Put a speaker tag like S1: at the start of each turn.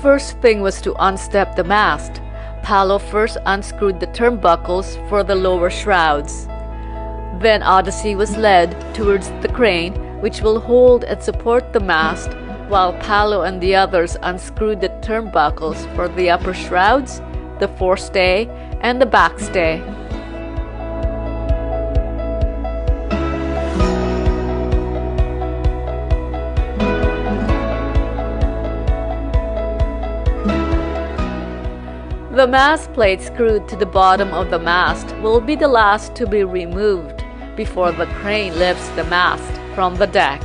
S1: first thing was to unstep the mast. Paolo first unscrewed the turnbuckles for the lower shrouds. Then Odyssey was led towards the crane, which will hold and support the mast, while Paolo and the others unscrewed the turnbuckles for the upper shrouds, the forestay, and the backstay. The mast plate screwed to the bottom of the mast will be the last to be removed before the crane lifts the mast from the deck.